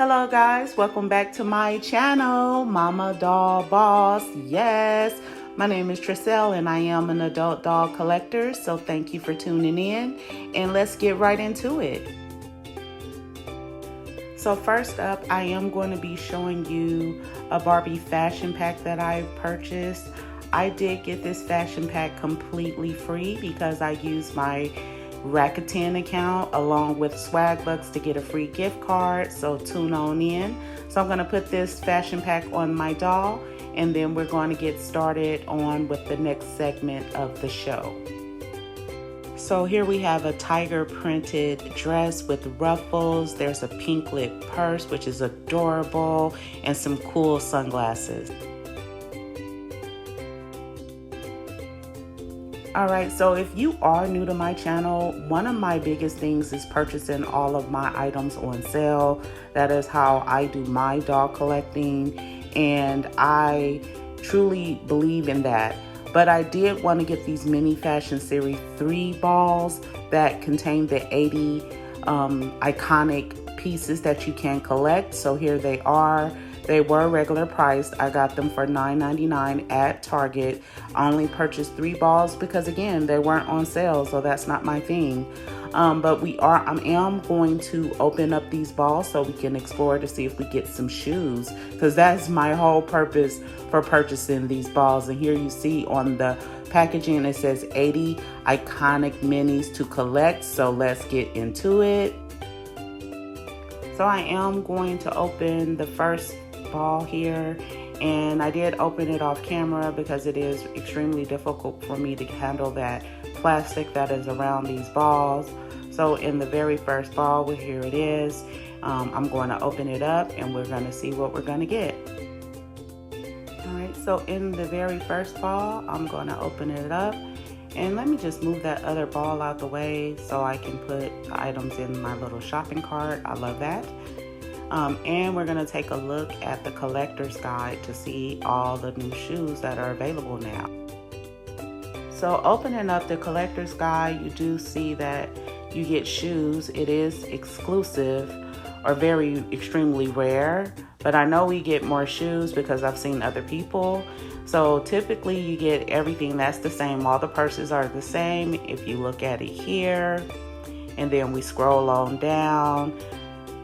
Hello guys, welcome back to my channel, Mama Doll Boss. Yes, my name is Tricelle and I am an adult doll collector, so thank you for tuning in and let's get right into it. So first up, I am going to be showing you a Barbie fashion pack that I purchased. I did get this fashion pack completely free because I used my Rakuten account along with Swag Bucks to get a free gift card, so tune on in. So I'm going to put this fashion pack on my doll and then we're going to get started on with the next segment of the show. So here we have a tiger printed dress with ruffles. There's a pink lip purse, which is adorable, and some cool sunglasses. Alright, so if you are new to my channel, one of my biggest things is purchasing all of my items on sale. That is how I do my doll collecting, and I truly believe in that. But I did want to get these Mini Fashion Series 3 balls that contain the 80 iconic pieces that you can collect. So here they are. They were regular priced. I got them for $9.99 at Target. I only purchased 3 balls because again, they weren't on sale, so that's not my thing. But I am going to open up these balls so we can explore to see if we get some shoes, because that's my whole purpose for purchasing these balls. And here you see on the packaging it says 80 iconic minis to collect. So let's get into it. So I am going to open the first ball here, and I did open it off camera because it is extremely difficult for me to handle that plastic that is around these balls. So in the very first ball, well, here it is. I'm going to open it up and we're going to see what we're going to get. Alright, so in the very first ball, I'm going to open it up, and let me just move that other ball out the way so I can put the items in my little shopping cart. I love that. And we're going to take a look at the collector's guide to see all the new shoes that are available now. So opening up the collector's guide, you do see that you get shoes. It is exclusive or very extremely rare, but I know we get more shoes because I've seen other people. So typically you get everything that's the same. All the purses are the same. If you look at it here, and then we scroll on down,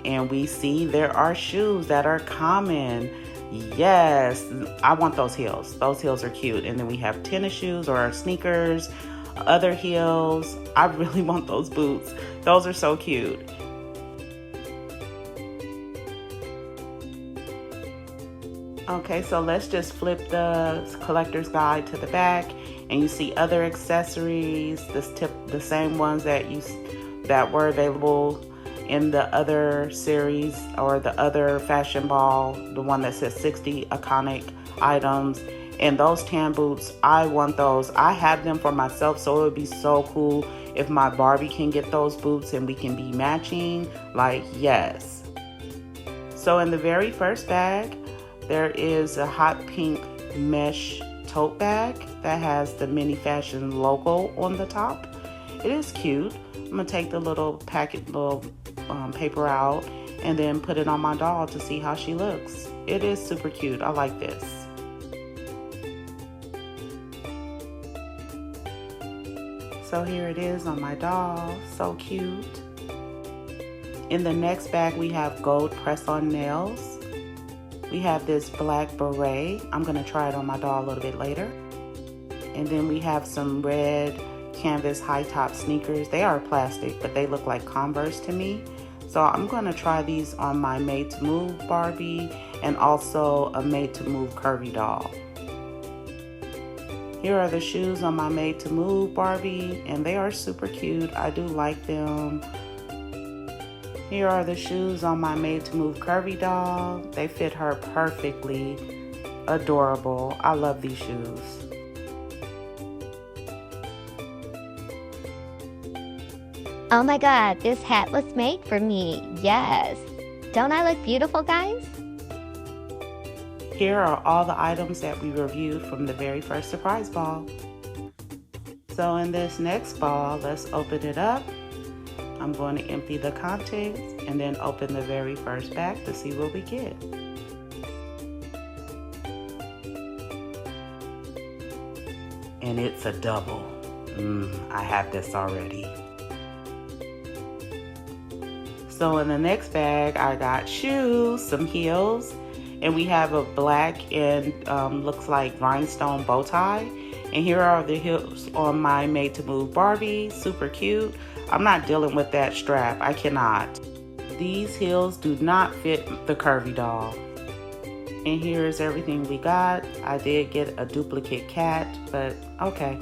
and we see there are shoes that are common. Yes, I want those heels. Those heels are cute. And then we have tennis shoes or sneakers, other heels. I really want those boots. Those are so cute. Okay, so let's just flip the collector's guide to the back, and you see other accessories, the same ones that were available in the other series or the other fashion ball, the one that says 60 iconic items. And those tan boots, I want those. I have them for myself, so it would be so cool if my Barbie can get those boots and we can be matching. Like, yes. So in the very first bag, there is a hot pink mesh tote bag that has the Mini Fashion logo on the top. It is cute. I'm gonna take the little paper out and then put it on my doll to see how she looks. It is super cute. I like this. So here it is on my doll. So cute. In the next bag we have gold press-on nails. We have this black beret. I'm gonna try it on my doll a little bit later. And then we have some red canvas high top sneakers. They are plastic, but they look like Converse to me. So I'm going to try these on my Made to Move Barbie and also a Made to Move curvy doll. Here are the shoes on my Made to Move Barbie, and they are super cute. I do like them. Here are the shoes on my Made to Move curvy doll. They fit her perfectly. Adorable. I love these shoes. Oh my god, this hat was made for me. Yes. Don't I look beautiful, guys? Here are all the items that we reviewed from the very first surprise ball. So in this next ball, let's open it up. I'm going to empty the contents and then open the very first bag to see what we get. And it's a double. I have this already. So in the next bag, I got shoes, some heels, and we have a black and looks like rhinestone bow tie. And here are the heels on my Made to Move Barbie, super cute. I'm not dealing with that strap, I cannot. These heels do not fit the curvy doll. And here's everything we got. I did get a duplicate cat, but okay.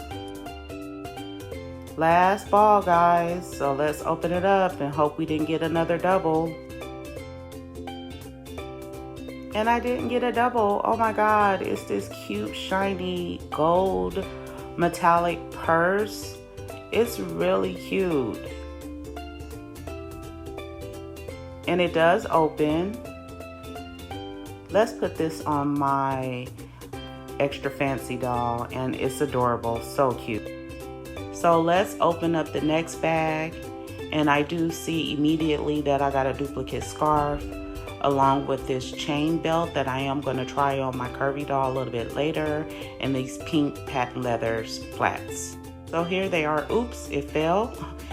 Last ball, guys, so let's open it up and hope we didn't get another double. And I didn't get a double. Oh my God, it's this cute, shiny, gold, metallic purse. It's really cute. And it does open. Let's put this on my extra fancy doll, and it's adorable, so cute. So let's open up the next bag, and I do see immediately that I got a duplicate scarf along with this chain belt that I am going to try on my curvy doll a little bit later, and these pink patent leathers flats. So here they are. Oops, it fell.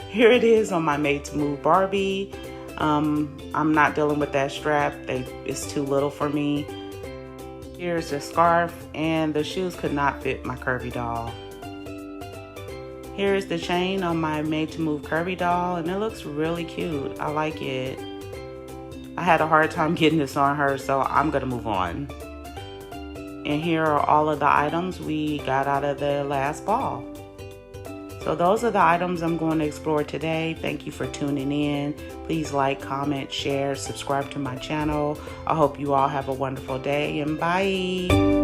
Here it is on my Made to Move Barbie. I'm not dealing with that strap. It's too little for me. Here's the scarf, and the shoes could not fit my curvy doll. Here's the chain on my Made to Move curvy doll, and it looks really cute. I like it. I had a hard time getting this on her, so I'm gonna move on. And here are all of the items we got out of the last ball. So those are the items I'm going to explore today. Thank you for tuning in. Please like, comment, share, subscribe to my channel. I hope you all have a wonderful day, and bye.